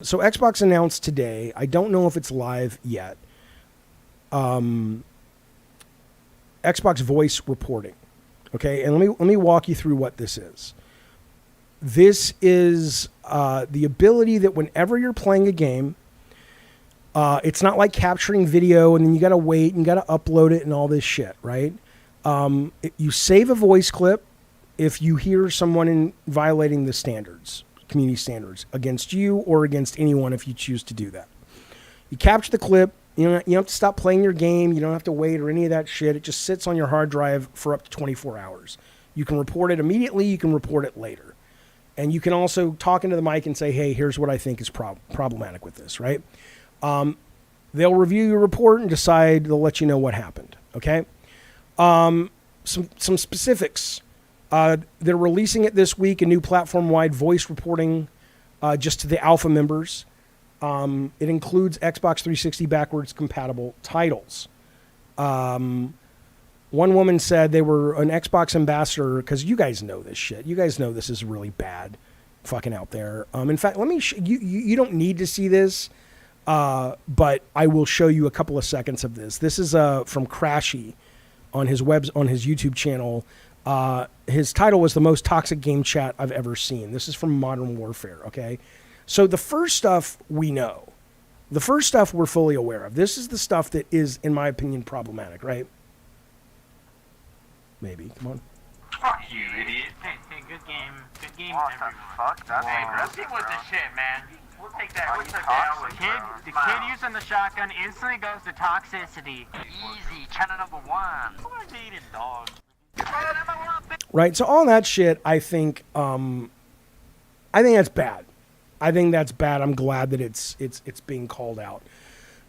So Xbox announced today, I don't know if it's live yet, Xbox voice reporting. Okay, and let me walk you through what this is. This is the ability that whenever you're playing a game, it's not like capturing video and then you got to wait and you got to upload it and all this shit, right? You save a voice clip if you hear someone violating the standards, community standards, against you or against anyone if you choose to do that. You capture the clip. You don't have to stop playing your game. You don't have to wait or any of that shit. It just sits on your hard drive for up to 24 hours. You can report it immediately. You can report it later. And you can also talk into the mic and say, hey, here's what I think is problematic with this, right? They'll review your report and decide. They'll let you know what happened, okay? Some specifics. They're releasing it this week, a new platform-wide voice reporting just to the alpha members. It includes Xbox 360 backwards compatible titles. One woman said they were an Xbox ambassador, because you guys know this shit. You guys know this is really bad fucking out there. In fact, let me you don't need to see this, but I will show you a couple of seconds of this. This is from Crashy on his YouTube channel. His title was The Most Toxic Game Chat I've Ever Seen. This is from Modern Warfare, okay? So the first stuff we know. The first stuff we're fully aware of. This is the stuff that is, in my opinion, problematic, right? Maybe. Come on. Fuck you, idiot. Hey, good game. Good game, What everyone. the fuck? That's aggressive, with bro. the shit, man. We'll take that. Are We'll you take that. toxic, The bro? kid using the shotgun instantly goes to toxicity. Easy, channel number 1. We're dating dogs. Right, so all that shit, I think that's bad. I think that's bad. I'm glad that it's being called out.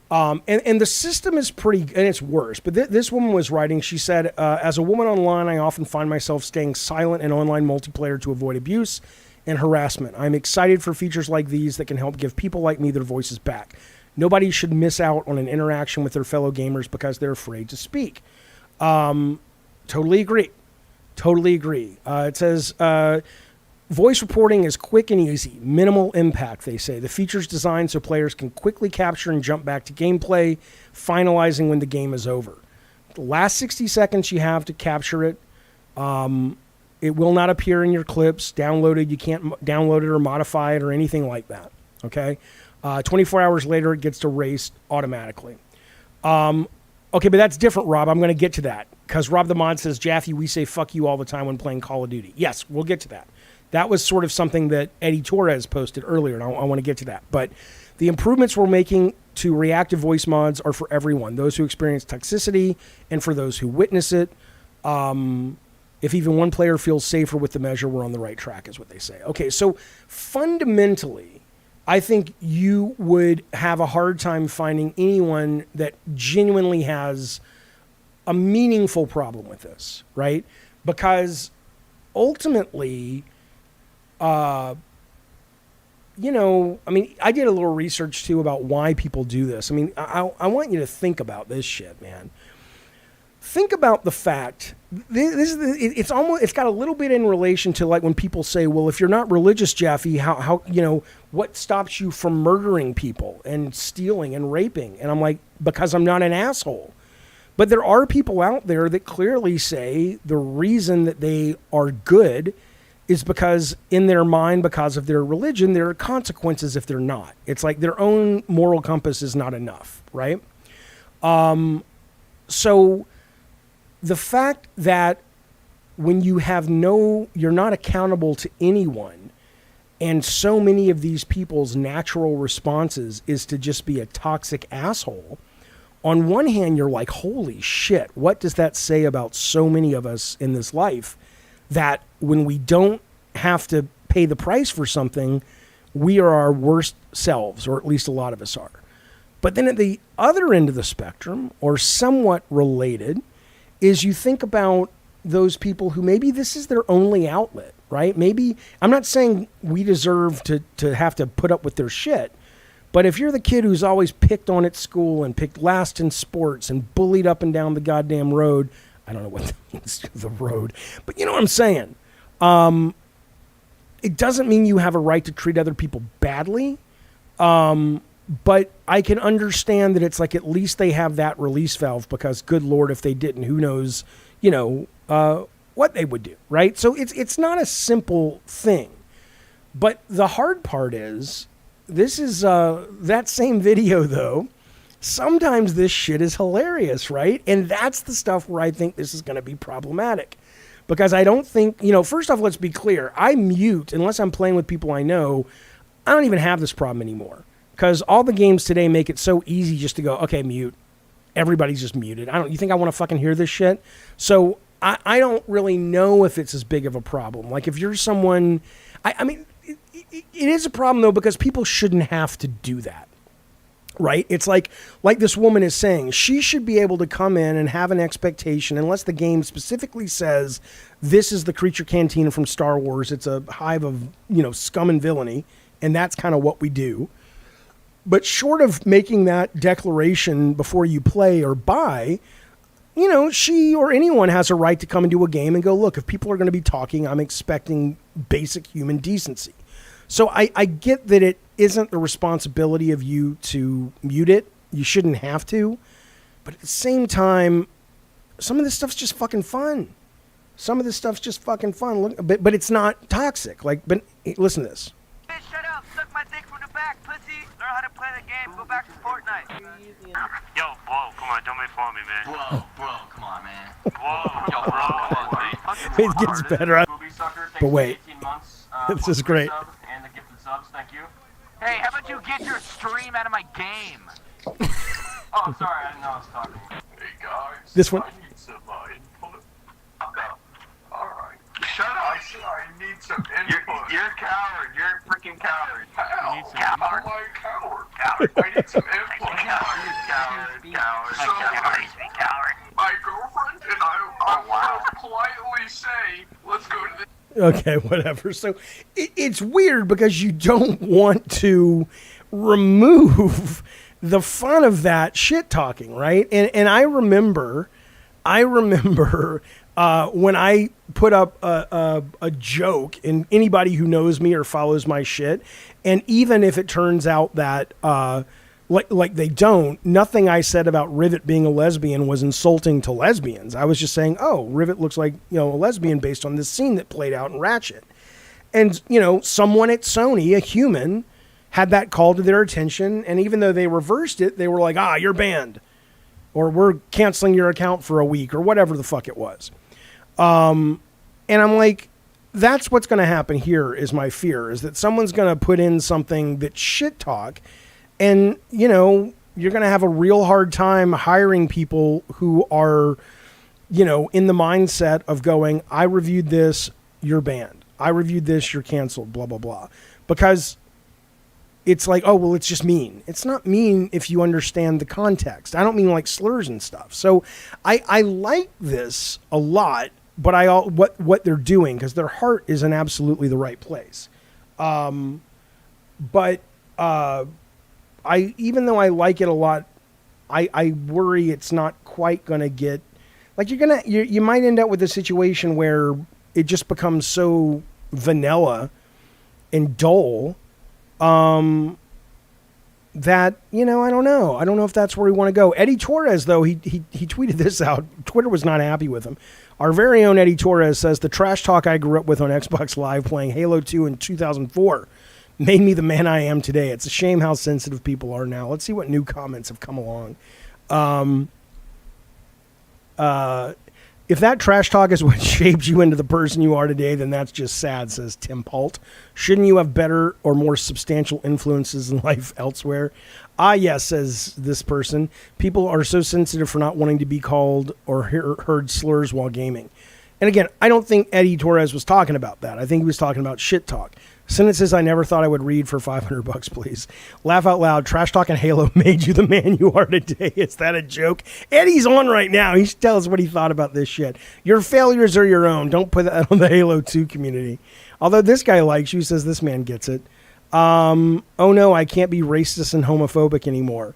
And the system is pretty, and it's worse. But this woman was writing, she said, as a woman online, I often find myself staying silent in online multiplayer to avoid abuse and harassment. I'm excited for features like these that can help give people like me their voices back. Nobody should miss out on an interaction with their fellow gamers because they're afraid to speak. Totally agree. Totally agree. It says, voice reporting is quick and easy, minimal impact, they say. The feature's designed so players can quickly capture and jump back to gameplay, finalizing when the game is over. The last 60 seconds you have to capture it. It will not appear in your clips, downloaded. You can't download it or modify it or anything like that, okay? 24 hours later, it gets erased automatically. Okay, but that's different, Rob. I'm going to get to that. Because Rob the Mod says, Jaffe, we say fuck you all the time when playing Call of Duty. Yes, we'll get to that. That was sort of something that Eddie Torres posted earlier, and I want to get to that. But the improvements we're making to reactive voice mods are for everyone, those who experience toxicity and for those who witness it. If even one player feels safer with the measure, we're on the right track, is what they say. Okay, so fundamentally, I think you would have a hard time finding anyone that genuinely has a meaningful problem with this, right? Because ultimately, I mean, I did a little research too about why people do this. I mean, I want you to think about this shit, man. Think about the fact it's got a little bit in relation to like when people say, well, if you're not religious, Jaffe, how what stops you from murdering people and stealing and raping? And I'm like, because I'm not an asshole. But there are people out there that clearly say the reason that they are good is because in their mind, because of their religion, there are consequences if they're not. It's like their own moral compass is not enough, right? So the fact that when you you're not accountable to anyone, and so many of these people's natural responses is to just be a toxic asshole. On one hand, you're like, holy shit, what does that say about so many of us in this life that when we don't have to pay the price for something, we are our worst selves, or at least a lot of us are. But then at the other end of the spectrum, or somewhat related, is you think about those people who maybe this is their only outlet, right? Maybe, I'm not saying we deserve to have to put up with their shit, but if you're the kid who's always picked on at school and picked last in sports and bullied up and down the goddamn road, I don't know what that means, the road, but you know what I'm saying. It doesn't mean you have a right to treat other people badly. But I can understand that it's like at least they have that release valve because, good Lord, if they didn't, who knows, what they would do, right? So it's not a simple thing. But the hard part is, this is that same video, though. Sometimes this shit is hilarious, right? And that's the stuff where I think this is going to be problematic. Because I don't think, first off, let's be clear. I mute, unless I'm playing with people I know, I don't even have this problem anymore. Because all the games today make it so easy just to go, okay, mute. Everybody's just muted. You think I want to fucking hear this shit? So I don't really know if it's as big of a problem. Like if you're someone, it is a problem though, because people shouldn't have to do that. Right? It's like this woman is saying, she should be able to come in and have an expectation, unless the game specifically says, this is the creature cantina from Star Wars. It's a hive of, scum and villainy. And that's kind of what we do. But short of making that declaration before you play or buy, she or anyone has a right to come into a game and go, look, if people are going to be talking, I'm expecting basic human decency. So I get that it isn't the responsibility of you to mute it. You shouldn't have to. But at the same time, some of this stuff's just fucking fun. But it's not toxic. But listen to this. Bitch, shut up. Suck my dick from the back, pussy. Learn how to play the game. Go back to Fortnite. Yo, whoa, come on, don't make fun of me, man. Bro, come on, man. Whoa, Yo, bro, come on, man. It gets better. Booby Sucker, thanks But wait. for 18 months, This is great. sub and the gifted subs, thank you. Hey, how about you get your stream out of my game? Oh, I'm sorry, I didn't know I was talking. Hey guys, This one. I need some input. Okay. Alright. Shut up. I said I need some input. You're a coward. You're a freaking coward. How? need some How am I a coward? Coward. I need some input. Coward. My girlfriend and I want to politely say, let's go to the... Okay, whatever. So it's weird because you don't want to remove the fun of that shit talking, right? And I remember when I put up a joke, and anybody who knows me or follows my shit, and even if it turns out that like they don't, nothing I said about Rivet being a lesbian was insulting to lesbians. I was just saying, oh, Rivet looks like a lesbian based on this scene that played out in Ratchet. And someone at Sony, a human, had that called to their attention, and even though they reversed it, they were like, you're banned, or we're canceling your account for a week, or whatever the fuck it was. And I'm like, that's what's going to happen here, is my fear, is that someone's going to put in something that's shit talk, and, you're going to have a real hard time hiring people who are, in the mindset of going, I reviewed this, you're banned. I reviewed this, you're canceled, blah, blah, blah. Because it's like, oh, well, it's just mean. It's not mean if you understand the context. I don't mean like slurs and stuff. So I like this a lot, but what they're doing, because their heart is in absolutely the right place. But even though I like it a lot, I worry it's not quite going to get, like, you might end up with a situation where it just becomes so vanilla and dull that, I don't know. I don't know if that's where we want to go. Eddie Torres, though, he tweeted this out. Twitter was not happy with him. Our very own Eddie Torres says, the trash talk I grew up with on Xbox Live playing Halo 2 in 2004 made me the man I am today. It's a shame how sensitive people are now. Let's see what new comments have come along. If that trash talk is what shaped you into the person you are today, then that's just sad, says Tim Palt. Shouldn't you have better or more substantial influences in life elsewhere? Yes, says this person. People are so sensitive for not wanting to be called or heard slurs while gaming. And again, I don't think Eddie Torres was talking about that. I think he was talking about shit talk. Sentences I never thought I would read for $500, please. Laugh out loud. Trash talk and Halo made you the man you are today. Is that a joke? Eddie's on right now. He should tell us what he thought about this shit. Your failures are your own. Don't put that on the Halo 2 community. Although this guy likes you, says this man gets it. Oh no, I can't be racist and homophobic anymore.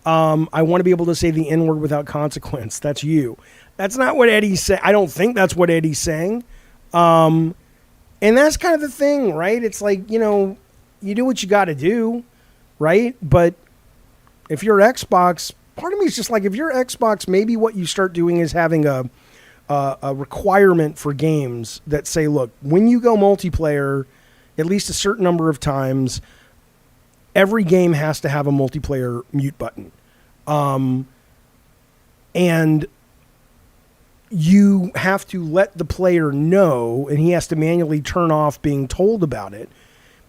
I want to be able to say the N-word without consequence. That's you. That's not what Eddie's saying. I don't think that's what Eddie's saying. And that's kind of the thing, right? It's like, you do what you got to do. right? But if you're Xbox, part of me is just like, if you're Xbox, maybe what you start doing is having a requirement for games that say, look, when you go multiplayer, at least a certain number of times, every game has to have a multiplayer mute button. And you have to let the player know, and he has to manually turn off being told about it,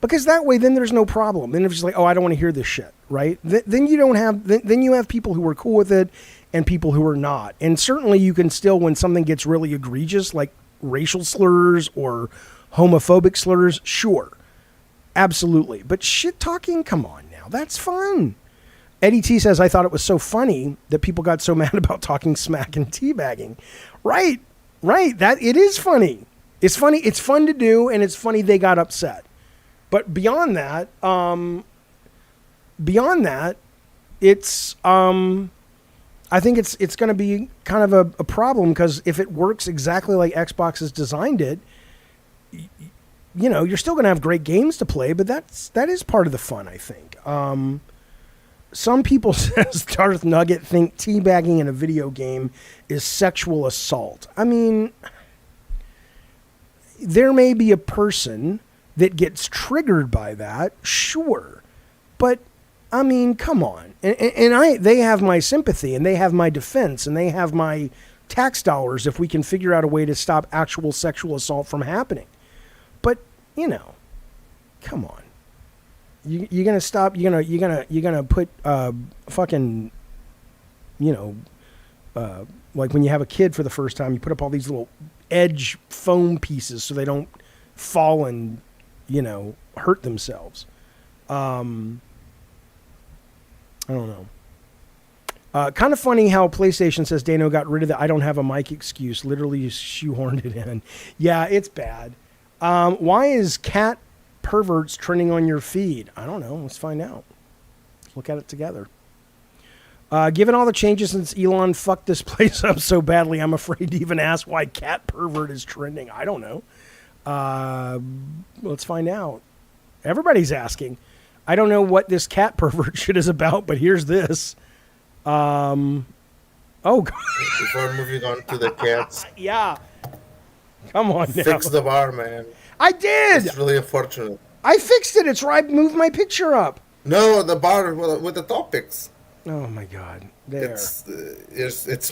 because that way then there's no problem. Then if it's like, oh, I don't want to hear this shit, right? Then you don't have, then you have people who are cool with it and people who are not. And certainly you can still, when something gets really egregious, like racial slurs or homophobic slurs, sure, absolutely. But shit talking, come on now, that's fun. Eddie T says, I thought it was so funny that people got so mad about talking smack and teabagging. Right. That it is funny. It's funny. It's fun to do, and it's funny they got upset. But beyond that, it's I think it's going to be kind of a problem, because if it works exactly like Xbox has designed it, you know, you're still going to have great games to play, but that is part of the fun, I think. Some people, says Darth Nugget, think teabagging in a video game is sexual assault. I mean, there may be a person that gets triggered by that, sure. But, I mean, come on. And they have my sympathy, and they have my defense, and they have my tax dollars if we can figure out a way to stop actual sexual assault from happening. But, you know, come on. You're gonna stop. You're gonna put fucking, you know, like when you have a kid for the first time, you put up all these little edge foam pieces so they don't fall and, you know, hurt themselves. I don't know. Kind of funny how PlayStation says Dano got rid of the I don't have a mic excuse. Literally shoehorned it in. Yeah, it's bad. Why is cat perverts trending on your feed? I don't know. Let's find out. Let's look at it together. Given all the changes since Elon fucked this place up so badly, I'm afraid to even ask why cat pervert is trending. I don't know. Let's find out. Everybody's asking. I don't know what this cat pervert shit is about, but here's this. Oh, Before moving on to the cats, yeah. Come on now. fix the bar, man. I did. It's really unfortunate. I fixed it. It's right. Moved my picture up. No, the bar with the topics. Oh my God! There. It's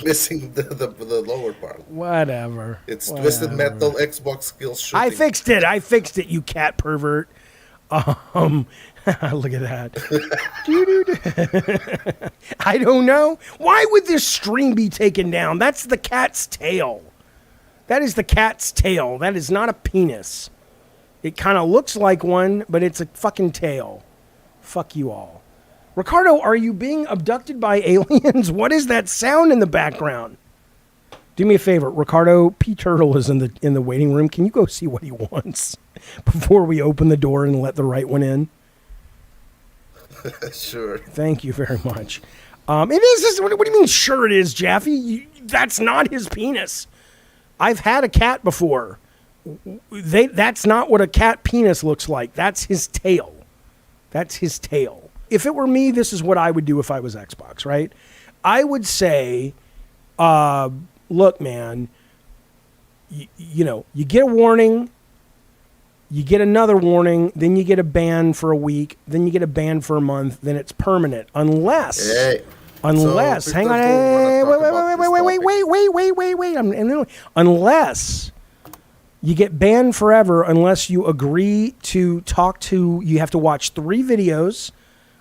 missing the lower part. Whatever. It's Whatever. Twisted Metal Xbox skills shooting. I fixed it. You cat pervert. Look at that. I don't know. Why would this stream be taken down? That's the cat's tail. That is the cat's tail. That is not a penis. It kind of looks like one, but it's a fucking tail. Fuck you all. Ricardo, are you being abducted by aliens? What is that sound in the background? Do me a favor, Ricardo. P. Turtle is in the waiting room. Can you go see what he wants before we open the door and let the right one in? Sure. Thank you very much. It is. What do you mean? Sure, it is, Jaffe. That's not his penis. I've had a cat before. That's not what a cat penis looks like. That's his tail. That's his tail. If it were me, this is what I would do if I was Xbox, right? I would say, look, man, you know, you get a warning, you get another warning, then you get a ban for a week, then you get a ban for a month, then it's permanent. Unless, hang on, unless you get banned forever, unless you agree to talk to, you have to watch 3 videos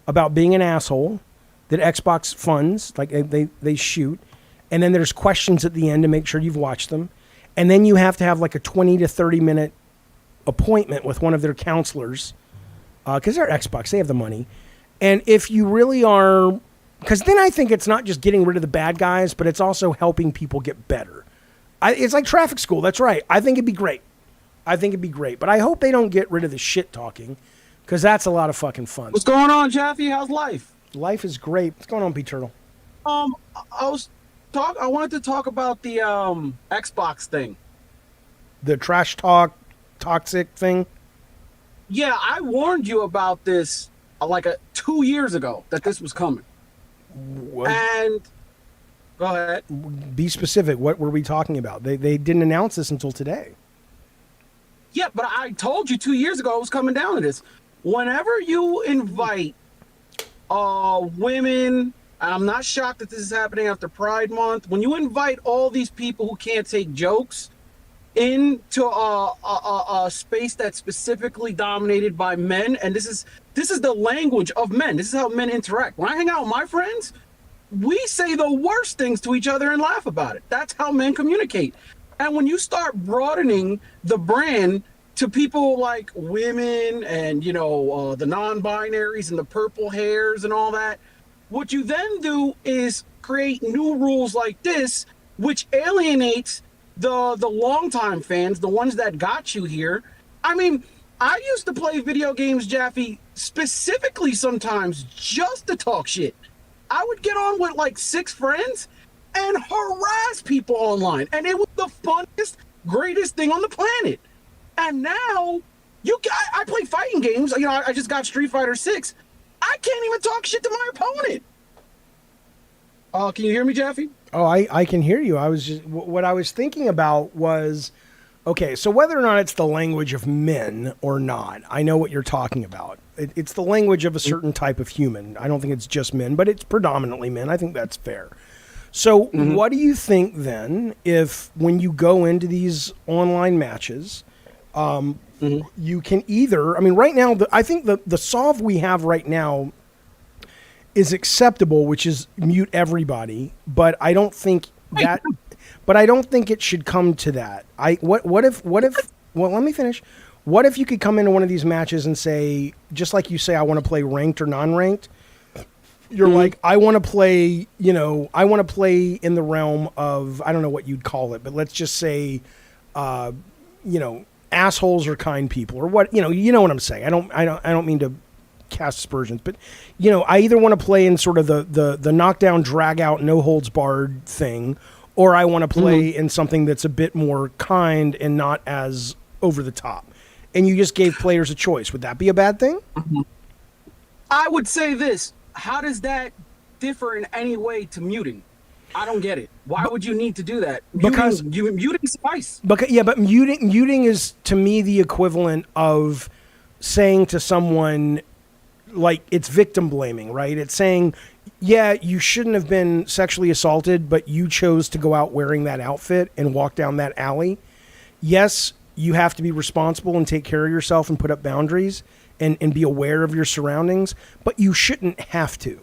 about being an asshole that Xbox funds, like they shoot, and then there's questions at the end to make sure you've watched them, and then you have to have like a 20 to 30 minute appointment with one of their counselors, because they're Xbox, they have the money, and if you really are, because then I think it's not just getting rid of the bad guys, but it's also helping people get better. It's like traffic school, that's right. I think it'd be great. But I hope they don't get rid of the shit talking, because that's a lot of fucking fun. What's going on, Jaffe? How's life? Life is great. What's going on, P. Turtle? I wanted to talk about the Xbox thing. The trash talk, toxic thing? Yeah, I warned you about this like 2 years ago that this was coming. What? And go ahead. Be specific. What were we talking about? They didn't announce this until today. Yeah, but I told you 2 years ago I was coming down to this. Whenever you invite women, I'm not shocked that this is happening after Pride Month. When you invite all these people who can't take jokes into a space that's specifically dominated by men, and this is the language of men. This is how men interact. When I hang out with my friends, we say the worst things to each other and laugh about it. That's how men communicate. And when you start broadening the brand to people like women and, the non-binaries and the purple hairs and all that, what you then do is create new rules like this, which alienates the longtime fans, the ones that got you here. I mean, I used to play video games, Jaffe, specifically sometimes just to talk shit. I would get on with like 6 friends and harass people online, and it was the funniest, greatest thing on the planet. And now, I play fighting games. I just got Street Fighter 6. I can't even talk shit to my opponent. Can you hear me, Jaffe? Oh, I can hear you. What I was thinking about was, okay, so whether or not it's the language of men or not, I know what you're talking about. It's the language of a certain type of human. I don't think it's just men, but it's predominantly men. I think that's fair. So what do you think then if when you go into these online matches, you can either, right now, I think the solve we have right now is acceptable, which is mute everybody, but I don't think it should come to that. What if, let me finish. What if you could come into one of these matches and say, just like you say, I want to play ranked or non-ranked, you're like, I want to play, in the realm of, I don't know what you'd call it, but let's just say, assholes or kind people or what, you know what I'm saying. I don't mean to cast aspersions, but I either want to play in sort of the knockdown, drag out, no holds barred thing, or I want to play in something that's a bit more kind and not as over the top. And you just gave players a choice. Would that be a bad thing? I would say this. How does that differ in any way to muting? I don't get it. Why would you need to do that? Because muting suffice. But muting is to me the equivalent of saying to someone, like, it's victim blaming, right? It's saying, yeah, you shouldn't have been sexually assaulted, but you chose to go out wearing that outfit and walk down that alley. Yes, you have to be responsible and take care of yourself and put up boundaries and be aware of your surroundings, but you shouldn't have to,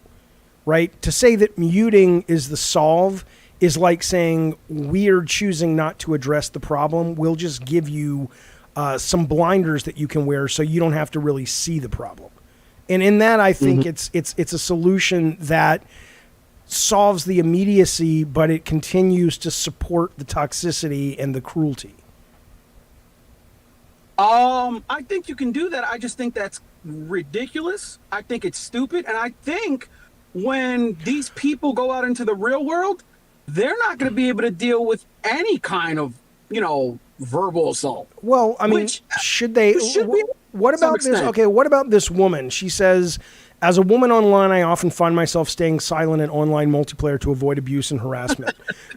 right? To say that muting is the solve is like saying we're choosing not to address the problem. We'll just give you some blinders that you can wear so you don't have to really see the problem. And in that, I think it's a solution that solves the immediacy, but it continues to support the toxicity and the cruelty. I think you can do that. I just think that's ridiculous. I think it's stupid. And I think when these people go out into the real world, they're not going to be able to deal with any kind of, verbal assault. Well, I mean, should they? What about this? Okay, what about this woman? She says, as a woman online, I often find myself staying silent in online multiplayer to avoid abuse and harassment.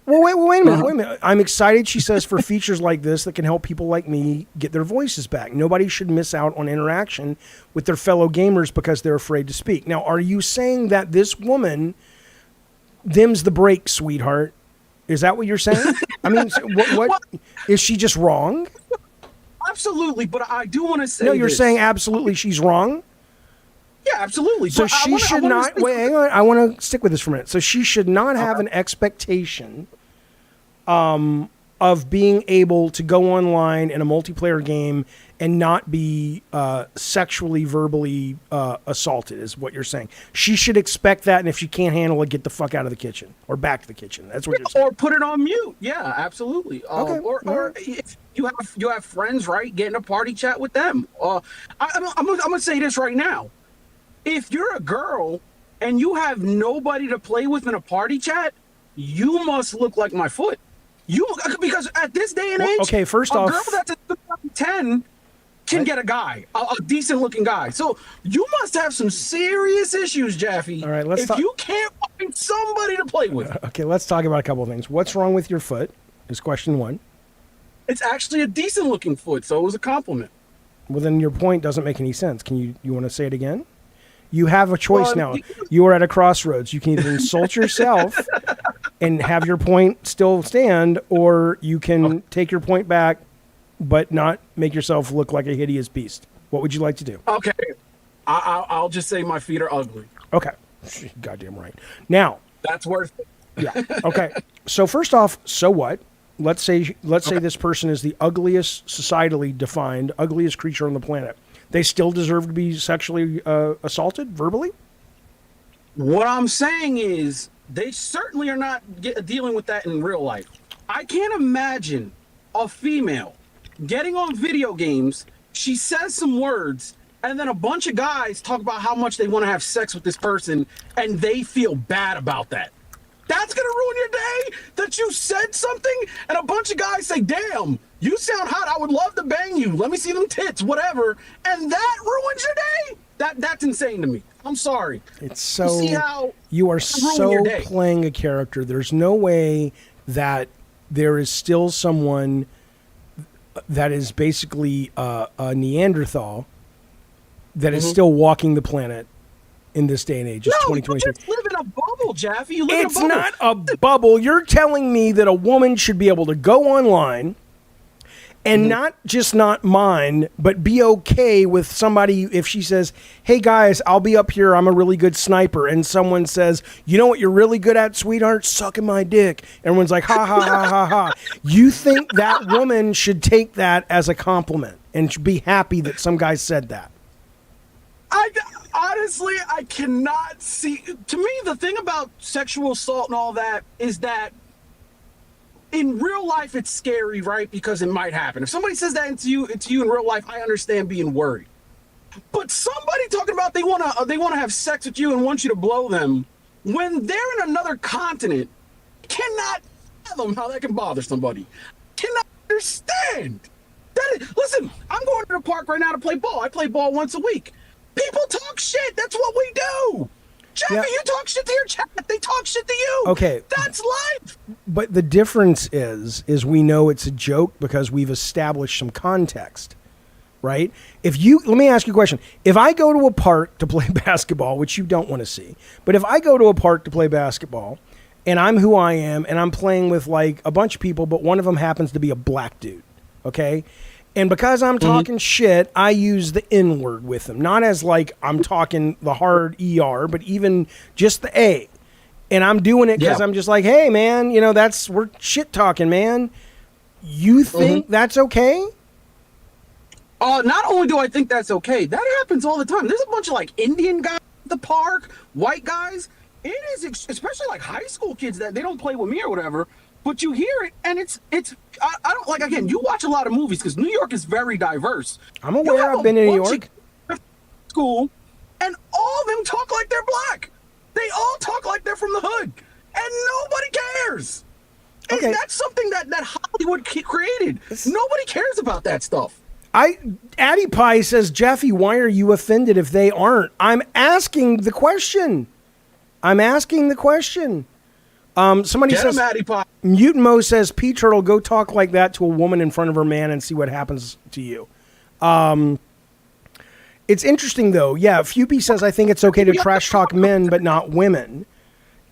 Well, wait a minute. I'm excited, she says, for features like this that can help people like me get their voices back. Nobody should miss out on interaction with their fellow gamers because they're afraid to speak. Now, are you saying that this woman dims the brakes, sweetheart? Is that what you're saying? I mean, what is she just wrong? Absolutely, but I do want to say. No, you're saying absolutely she's wrong? Yeah, absolutely. So she should not. Wait, hang on. I want to stick with this for a minute. So she should not have an expectation of being able to go online in a multiplayer game and not be sexually, verbally assaulted, is what you're saying. She should expect that, and if she can't handle it, get the fuck out of the kitchen or back to the kitchen. That's what you're saying. Or put it on mute. Yeah, absolutely. Okay. Or if you have friends, right? Get in a party chat with them. I'm gonna say this right now. If you're a girl and you have nobody to play with in a party chat, you must look like my foot. Because at this day and age, okay, first off, a girl that's a 10 can get a guy, a decent looking guy. So you must have some serious issues, Jaffe. All right, let's if talk. you can't find somebody to play with. Okay, let's talk about a couple of things. What's wrong with your foot? Is question one. It's actually a decent looking foot, so it was a compliment. Well, then your point doesn't make any sense. You want to say it again? You have a choice now. you- You are at a crossroads. You can either insult yourself and have your point still stand, or you can take your point back, but not make yourself look like a hideous beast. What would you like to do? Okay, I'll just say my feet are ugly. Okay. Goddamn right. Now, That's worth it. yeah. Okay. So first off, so what? Let's say this person is the ugliest, societally defined, ugliest creature on the planet. They still deserve to be sexually assaulted verbally? What I'm saying is they certainly are not dealing with that in real life. I can't imagine a female getting on video games, she says some words, and then a bunch of guys talk about how much they want to have sex with this person, and they feel bad about that. That's going to ruin your day? That you said something, and a bunch of guys say, damn, you sound hot, I would love to bang you, let me see them tits, whatever, and that ruins your day? That's insane to me. I'm sorry. It's so... You see how you are ruin your so day. playing a character. There's no way that there is still someone that is basically a Neanderthal that is still walking the planet in this day and age. It's No, you 2023. just live in a bubble, Jaffe. You live It's in a bubble. not a bubble. You're telling me that a woman should be able to go online and not just not mind, but be okay with somebody if she says, hey guys, I'll be up here, I'm a really good sniper, and someone says, you know what you're really good at, sweetheart? Sucking my dick. Everyone's like, ha ha ha ha ha. You think that woman should take that as a compliment and should be happy that some guy said that? Honestly, I cannot see. To me, the thing about sexual assault and all that is that in real life, it's scary, right? Because it might happen. If somebody says that to you in real life, I understand being worried. But somebody talking about they wanna have sex with you and want you to blow them when they're in another continent, cannot fathom how that can bother somebody. Cannot understand. Listen, I'm going to the park right now to play ball. I play ball once a week. People talk shit. That's what we do. Jaffe, Yeah. you talk shit to your chat. They talk shit to you. Okay. That's life. But the difference is we know it's a joke because we've established some context, right? Let me ask you a question. If I go to a park to play basketball, which you don't want to see, but if I go to a park to play basketball and I'm who I am and I'm playing with like a bunch of people, but one of them happens to be a black dude, okay? And because I'm talking shit, I use the N word with them. Not as like I'm talking the hard ER, but even just the A. And I'm doing it because I'm just like, hey, man, we're shit talking, man. You think that's okay? Not only do I think that's okay, that happens all the time. There's a bunch of like Indian guys at the park, white guys. It is, especially like high school kids that they don't play with me or whatever. But you hear it, and I don't like, again, you watch a lot of movies because New York is very diverse. I'm aware. I've been to New York. School, and all of them talk like they're black. They all talk like they're from the hood, and nobody cares. Okay. And that's something that Hollywood created. Nobody cares about that stuff. Addie Pie says, Jaffe, why are you offended if they aren't? I'm asking the question. Somebody Get says, him, Addie Pie. Mutant Mo says, P Turtle, go talk like that to a woman in front of her man and see what happens to you. It's interesting though. Yeah, Fupy says, I think it's okay to trash talk men, but not women.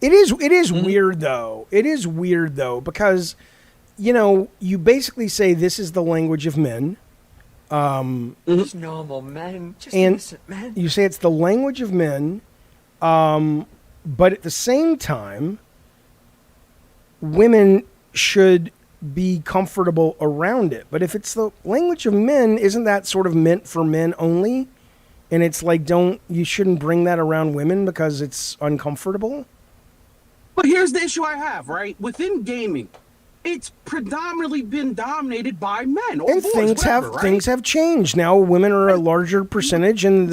It is weird though. It is weird though, because, you basically say this is the language of men. Just normal men. Just And innocent men. you say it's the language of men, but at the same time, women should be comfortable around it. But if it's the language of men, isn't that sort of meant for men only? And it's like, you shouldn't bring that around women because it's uncomfortable? But here's the issue I have, right? Within gaming, it's predominantly been dominated by men. Or And boys, things whatever, right? things have changed. Now women are a larger percentage and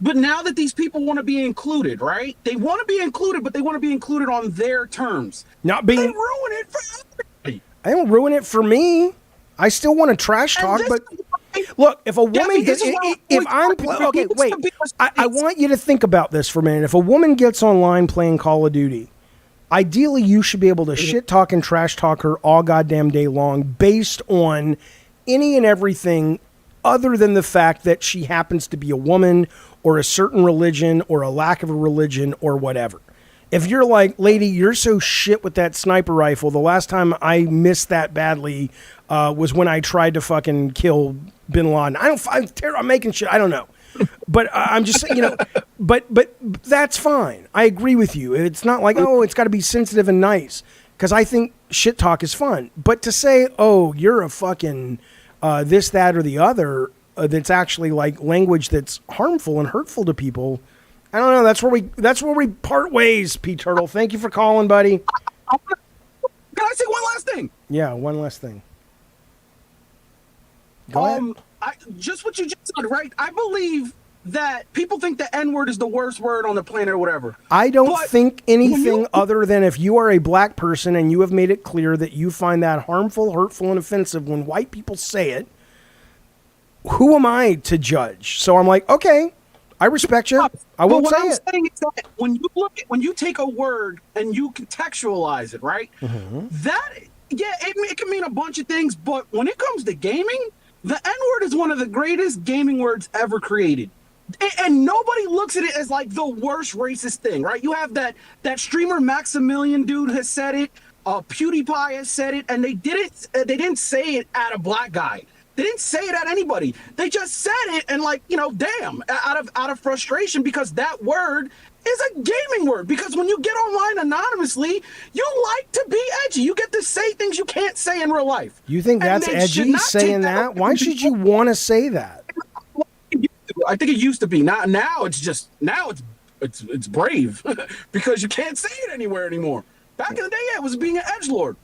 But now that these people want to be included, right? They want to be included, but they want to be included on their terms. not They being... ruin it for everybody. I don't ruin it for me. I still want to trash talk, but look, if a woman gets, if I'm okay, wait, I want you to think about this for a minute. If a woman gets online playing Call of Duty, ideally you should be able to shit talk and trash talk her all goddamn day long based on any and everything other than the fact that she happens to be a woman or a certain religion or a lack of a religion or whatever. If you're like, lady, you're so shit with that sniper rifle. The last time I missed that badly was when I tried to fucking kill Bin Laden. I'm making shit. I don't know. But I'm just saying, but that's fine. I agree with you. It's not like, oh, it's got to be sensitive and nice. Because I think shit talk is fun. But to say, oh, you're a fucking this, that, or the other, that's actually like language that's harmful and hurtful to people, I don't know. That's where we part ways, P Turtle. Thank you for calling, buddy. Can I say one last thing? Yeah, one last thing. Go ahead. Just what you just said, right? I believe that people think the N-word is the worst word on the planet or whatever. I don't think anything other than if you are a black person and you have made it clear that you find that harmful, hurtful, and offensive when white people say it, who am I to judge? So I'm like, okay, I respect you. I won't say it. What I'm saying is that when you take a word and you contextualize it, right? It can mean a bunch of things, but when it comes to gaming, the N-word is one of the greatest gaming words ever created. And nobody looks at it as like the worst racist thing, right? You have that streamer Maximilian dude has said it, PewDiePie has said it, and they didn't say it at a black guy. They didn't say it at anybody. They just said it and damn, out of frustration, because that word is a gaming word. Because when you get online anonymously, you like to be edgy. You get to say things you can't say in real life. You think that's edgy, saying that? Why should you want to say that? I think it used to be. Now it's brave because you can't say it anywhere anymore. Back in the day, it was being an edgelord.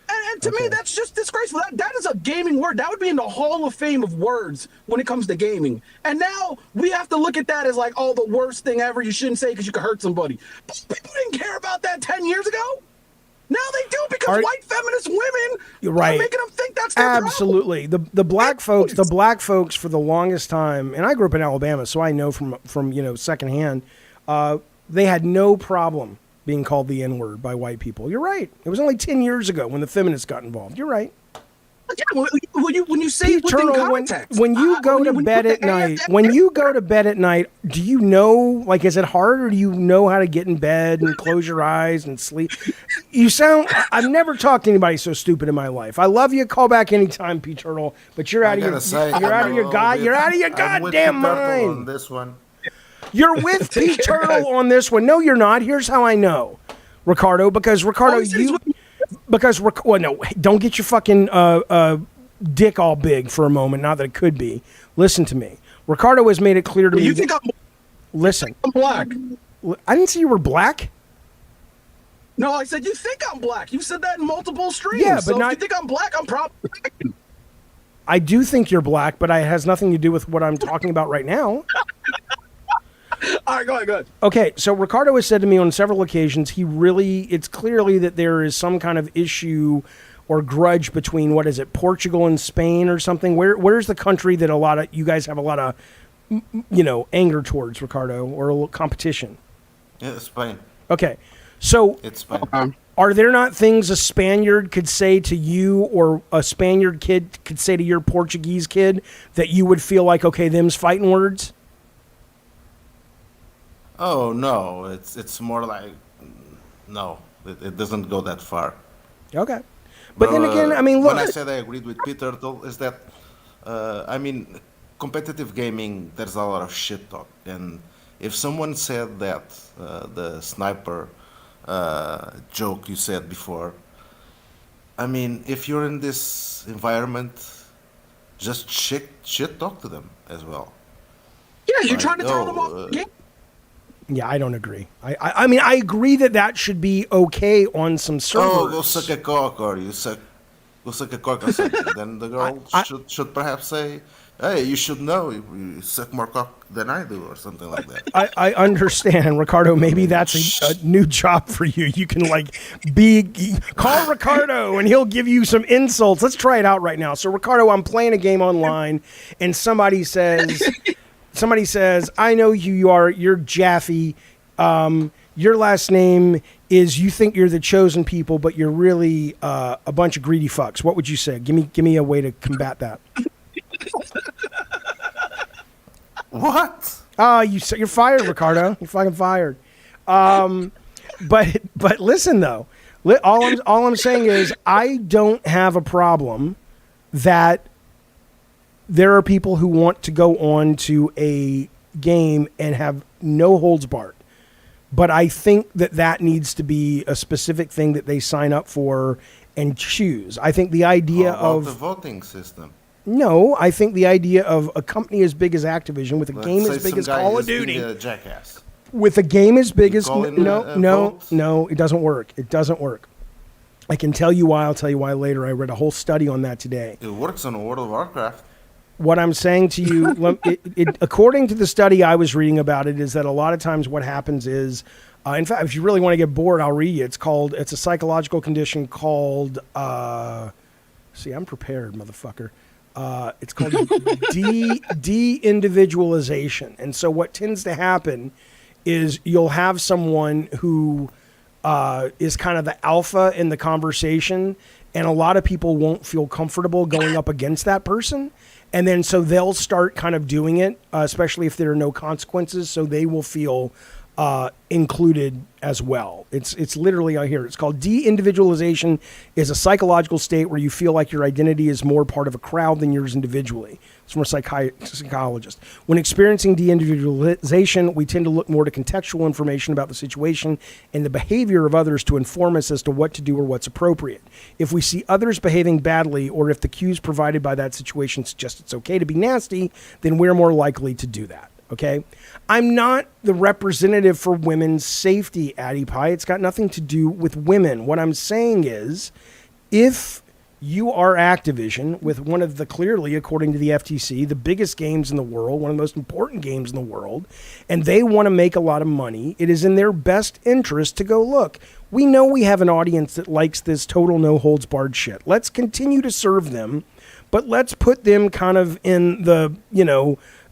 And to me, that's just disgraceful. That is a gaming word. That would be in the Hall of Fame of words when it comes to gaming. And now we have to look at that as like, oh, the worst thing ever. You shouldn't say because you could hurt somebody. But people didn't care about that 10 years ago. Now they do because white feminist women are making them think that's their absolutely problem. The black folks for the longest time, and I grew up in Alabama, so I know from secondhand, they had no problem being called the N-word by white people. You're right. It was only 10 years ago when the feminists got involved. You're right. Yeah, when you say within context, when you go to bed at night, do you know, like, is it hard, or do you know how to get in bed and close your eyes and sleep? I've never talked to anybody so stupid in my life. I love you. Call back anytime, P Turtle, but you're out of your goddamn mind. On this one. You're with P Turtle on this one. No, you're not. Here's how I know, Ricardo, because Ricardo, don't get your fucking dick all big for a moment. Not that it could be. Listen to me. Ricardo has made it clear to me. You think I'm black? I didn't say you were black. No, I said you think I'm black. You said that in multiple streams. Yeah, but if you think I'm black, I'm probably black. I do think you're black, but it has nothing to do with what I'm talking about right now. All right, go ahead. Okay, so Ricardo has said to me on several occasions, it's clearly that there is some kind of issue or grudge between, what is it, Portugal and Spain or something? Where's the country that you guys have a lot of, anger towards, Ricardo, or a little competition? Yeah, Spain. Okay, so it's Spain. Are there not things a Spaniard could say to you, or a Spaniard kid could say to your Portuguese kid, that you would feel like, okay, them's fighting words? Oh no, it's more like no, it doesn't go that far. Okay, but then again, I mean, look. When I said I agreed with Peter, though, is that competitive gaming, there's a lot of shit talk, and if someone said that the sniper joke you said before, I mean, if you're in this environment, just shit talk to them as well. Yeah, you're trying to throw them off the game. Yeah, I don't agree. I mean, I agree that should be okay on some servers. Oh, go suck a cock, or you suck looks like a carcass. Then the girl should perhaps say, "Hey, you should know. You suck more cock than I do," or something like that. I understand, Ricardo. Maybe that's a new job for you. You can call Ricardo and he'll give you some insults. Let's try it out right now. So, Ricardo, I'm playing a game online, and somebody says, "I know who you are. You're Jaffe. Your last name is, you think you're the chosen people, but you're really a bunch of greedy fucks." What would you say? Give me a way to combat that. What? You're fired, Ricardo. You're fucking fired. But listen though, all I'm saying is I don't have a problem that there are people who want to go on to a game and have no holds barred. But I think that needs to be a specific thing that they sign up for and choose. I think the idea of the voting system. No, I think the idea of a company as big as Activision with a game as big as Call of Duty, a jackass. with a game as big as vote? no, it doesn't work. It doesn't work. I can tell you why. I'll tell you why later. I read a whole study on that today. It works on World of Warcraft. What I'm saying to you, according to the study I was reading about it, is that a lot of times what happens is, in fact, if you really want to get bored, I'll read you. It's a psychological condition called, see, I'm prepared, motherfucker. It's called de-individualization. And so what tends to happen is you'll have someone who is kind of the alpha in the conversation, and a lot of people won't feel comfortable going up against that person. And then so they'll start kind of doing it, especially if there are no consequences, so they will feel included as well. It's literally out here. It's called de-individualization. Is a psychological state where you feel like your identity is more part of a crowd than yours individually. It's from a psychologist. When experiencing de-individualization, we tend to look more to contextual information about the situation and the behavior of others to inform us as to what to do or what's appropriate. If we see others behaving badly, or if the cues provided by that situation suggest it's okay to be nasty, then we're more likely to do that. Okay? I'm not the representative for women's safety, Addie Pie. It's got nothing to do with women. What I'm saying is, if you are Activision with one of the, clearly, according to the FTC, the biggest games in the world, one of the most important games in the world, and they want to make a lot of money, it is in their best interest to go, look, we know we have an audience that likes this total no holds barred shit. Let's continue to serve them, but let's put them kind of in the,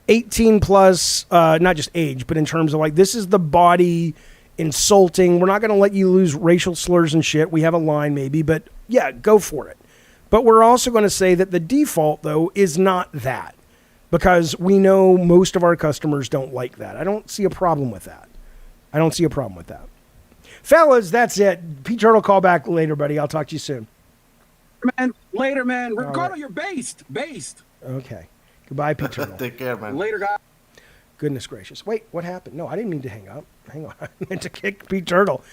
18 plus, not just age, but in terms of like, this is the body insulting. We're not going to let you lose racial slurs and shit. We have a line maybe, but yeah, go for it. But we're also going to say that the default, though, is not that, because we know most of our customers don't like that. I don't see a problem with that. Fellas, that's it. Pete Turtle, call back later, buddy. I'll talk to you soon. Man, later, man. Ricardo, right. You're based. Okay. Goodbye, Pete Turtle. Take care, man. Later, guys. Goodness gracious. Wait, what happened? No, I didn't mean to hang up. Hang on. I meant to kick Pete Turtle.